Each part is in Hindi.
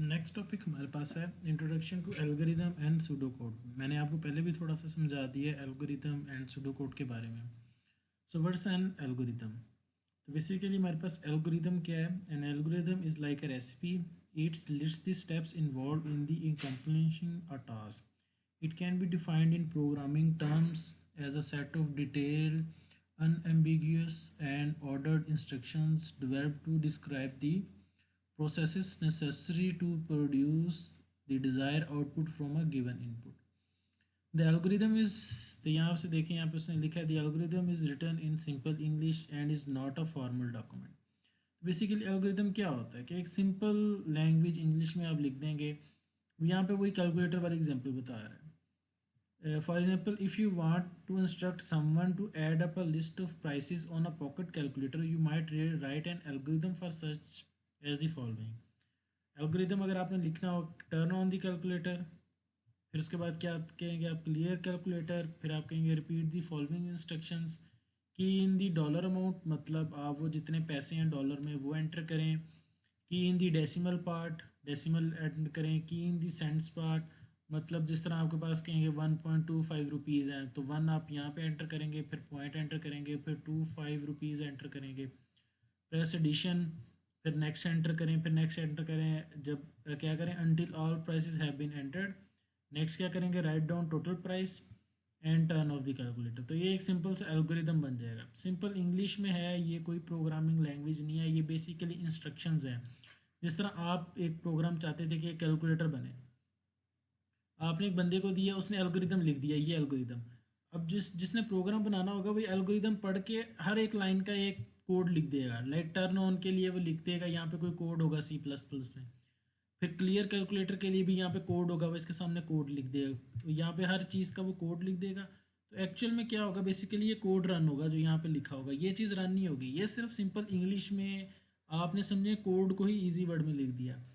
नेक्स्ट टॉपिक हमारे पास है introduction to algorithm and pseudo code. मैंने आपको पहले भी थोड़ा सा समझा दिया एल्गोरिदम एंड सूडो कोड के बारे में। So what's an algorithm? तो बेसिकली हमारे पास एल्गोरिदम क्या है? An algorithm is like a recipe. It's list the steps involve in the accomplishing a task. It can be defined in programming terms as a set of detailed unambiguous and ordered instructions developed to describe the processes necessary to produce the desired output from a given input. The algorithm is, तो यहाँ से देखें, यहाँ पे उसने लिखा है the algorithm is written in simple English and is not a formal document. Basically algorithm क्या होता है कि एक सिंपल लैंग्वेज इंग्लिश में आप लिख देंगे। यहाँ पे वही कैलकुलेटर वाली एग्जांपल बता रहा है। For example, if you want to instruct someone to add up a list of prices on a pocket calculator, you might write an algorithm for such as the following. Algorithm अगर आपने लिखना हो, टर्न ऑन द कैलकुलेटर, फिर उसके बाद क्या आप कहेंगे, आप क्लियर कैलकुलेटर, फिर आप कहेंगे रिपीट दी फॉलोइंग इंस्ट्रक्शंस कि इन दी डॉलर अमाउंट, मतलब आप वो जितने पैसे हैं डॉलर में वो एंटर करें, कि इन दी डेसिमल पार्ट डेसिमल एंटर करें, कि इन दी सेंट्स पार्ट, मतलब जिस तरह आपके पास कहेंगे 1.25 रुपीज़ हैं तो वन आप यहाँ पे एंटर करेंगे, फिर पॉइंट एंटर करेंगे, फिर 25 रुपीज़ एंटर करेंगे, प्रेस एडिशन, फिर नेक्स्ट एंटर करें, फिर नेक्स्ट एंटर करें, जब क्या करें until all prices have been entered. Next क्या करेंगे, write down total price and turn off the calculator. तो ये एक सिंपल सा एल्गोरिदम बन जाएगा। सिंपल इंग्लिश में है, ये कोई प्रोग्रामिंग लैंग्वेज नहीं है, ये बेसिकली इंस्ट्रक्शंस हैं। जिस तरह आप एक प्रोग्राम चाहते थे कि एक कैलकुलेटर बने, आपने एक बंदे को दिया, उसने एल्गोरिदम लिख दिया, ये एल्गोरिदम। अब जिसने प्रोग्राम बनाना होगा वही एल्गोरिदम पढ़ के हर एक लाइन का एक कोड लिख देगा। लाइक टर्न ऑन के लिए वो लिख देगा, यहाँ पे कोई कोड होगा C++ में। फिर क्लियर कैलकुलेटर के लिए भी यहाँ पे कोड होगा, वो इसके सामने कोड लिख देगा, यहाँ पे हर चीज़ का वो कोड लिख देगा। तो एक्चुअल में क्या होगा, बेसिकली ये कोड रन होगा जो यहाँ पे लिखा होगा, ये चीज़ रन नहीं होगी। ये सिर्फ सिंपल इंग्लिश में आपने समझे कोड को ही ईजी वर्ड में लिख दिया।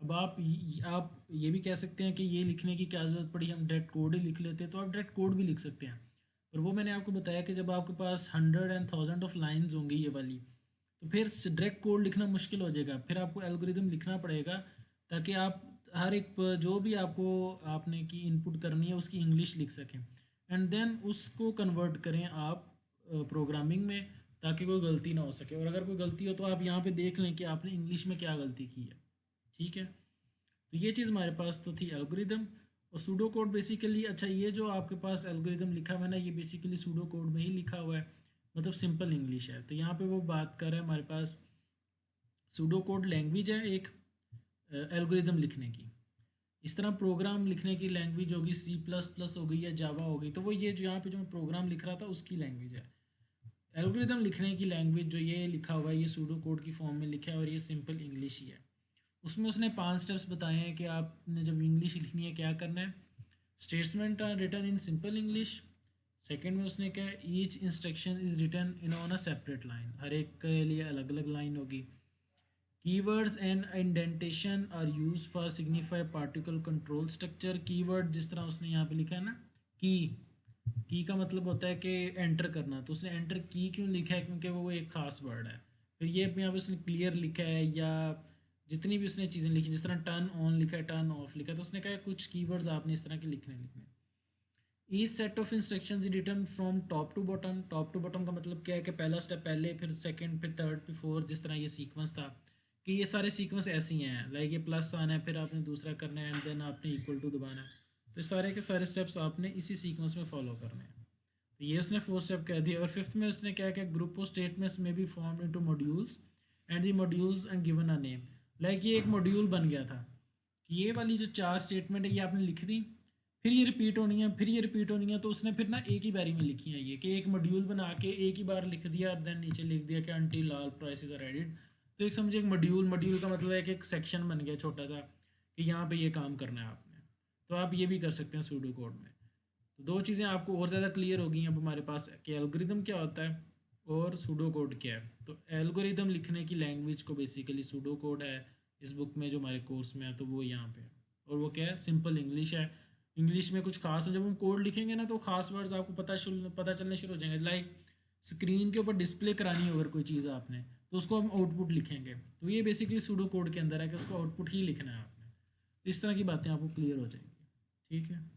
अब आप ये भी कह सकते हैं कि ये लिखने की क्या ज़रूरत पड़ी, हम डायरेक्ट कोड ही लिख लेते, तो आप डायरेक्ट कोड भी लिख सकते हैं। पर वो मैंने आपको बताया कि जब आपके पास 100 and 1000 ऑफ लाइन्स होंगी ये वाली, तो फिर डायरेक्ट कोड लिखना मुश्किल हो जाएगा। फिर आपको एल्गोरिदम लिखना पड़ेगा ताकि आप हर एक जो भी आपने की इनपुट करनी है उसकी इंग्लिश लिख सकें, एंड देन उसको कन्वर्ट करें आप प्रोग्रामिंग में, ताकि कोई गलती ना हो सके। और अगर कोई गलती हो तो आप यहाँ पे देख लें कि आपने इंग्लिश में क्या गलती की है। ठीक है, तो ये चीज़ हमारे पास तो थी एल्गोरिदम। और सूडो कोड बेसिकली, अच्छा ये जो आपके पास एल्गोरिदम लिखा हुआ है ना, ये बेसिकली सूडो कोड में ही लिखा हुआ है, मतलब सिंपल इंग्लिश है। तो यहाँ पे वो बात कर रहा है हमारे पास सूडो कोड लैंग्वेज है एक एल्गोरिदम लिखने की। इस तरह प्रोग्राम लिखने की लैंग्वेज होगी C++ हो गई या जावा हो गई, तो वो ये जो यहाँ पे जो मैं प्रोग्राम लिख रहा था उसकी लैंग्वेज है। एल्गोरिदम लिखने की लैंग्वेज जो ये लिखा हुआ है, ये सूडो कोड की फॉर्म में लिखा है और ये सिंपल इंग्लिश ही है। उसमें उसने 5 स्टेप्स बताए हैं कि आपने जब इंग्लिश लिखनी है क्या करना है। Statements are written in simple English. Second में उसने क्या, each instruction is written in on a separate line, हर एक के लिए अलग अलग लाइन होगी। Keywords and indentation are use for signify particle control structure. Keyword जिस तरह उसने यहाँ पे लिखा है ना, की का मतलब होता है कि एंटर करना, तो उसने एंटर की क्यों लिखा है, क्योंकि वो एक ख़ास वर्ड है। फिर ये यहाँ पे उसने क्लियर लिखा है, या जितनी भी उसने चीज़ें लिखी, जिस तरह टर्न ऑन लिखा है, टर्न ऑफ लिखा है, तो उसने कहा कुछ कीवर्ड्स आपने इस तरह के लिखने। Each set of instructions is written from top to bottom. Top to bottom का मतलब क्या है कि पहला स्टेप पहले, फिर सेकंड, फिर थर्ड, फिर फोर्थ, जिस तरह ये सीक्वेंस था कि ये सारे सीक्वेंस ऐसे ही हैं। लाइक ये प्लस आना है, फिर आपने दूसरा करना है, एंड देन आपने इक्वल टू दबाना है। तो सारे के सारे स्टेप्स आपने इसी सीक्वेंस में फॉलो करने हैं। तो ये उसने फोर्थ स्टेप कह दिया। और फिफ्थ में उसने क्या किया, ग्रुप ऑफ स्टेटमेंट्स में be form into modules and the modules and given a name. Like ये एक मॉड्यूल बन गया था कि ये वाली जो 4 स्टेटमेंट है ये आपने लिख दी, फिर ये रिपीट होनी है, फिर ये रिपीट होनी है। तो उसने फिर ना एक ही बारी में लिखी है ये, कि एक मॉड्यूल बना के एक ही बार लिख दिया, और देन नीचे लिख दिया कि until all prices are added. तो एक समझे एक मॉड्यूल का मतलब है कि एक सेक्शन बन गया छोटा सा, कि यहाँ पे ये काम करना है आपने। तो आप ये भी कर सकते हैं सूडो कोड में। तो दो चीज़ें आपको और ज़्यादा क्लियर हो गई अब हमारे पास कि एल्गोरिदम क्या होता है और सूडो कोड क्या है। तो एल्गोरिदम लिखने की लैंग्वेज को बेसिकली सूडो कोड है इस बुक में जो हमारे कोर्स में है, तो वो यहाँ पे है। और वो क्या है, सिंपल इंग्लिश है। इंग्लिश में कुछ खास है, जब हम कोड लिखेंगे ना तो खास वर्ड्स आपको पता चलने शुरू हो जाएंगे। लाइक स्क्रीन के ऊपर डिस्प्ले करानी हो अगर कोई चीज़ आपने, तो उसको हम आउटपुट लिखेंगे। तो ये बेसिकली सूडो कोड के अंदर है कि उसको आउटपुट ही लिखना है आपने। इस तरह की बातें आपको क्लियर हो जाएंगी। ठीक है।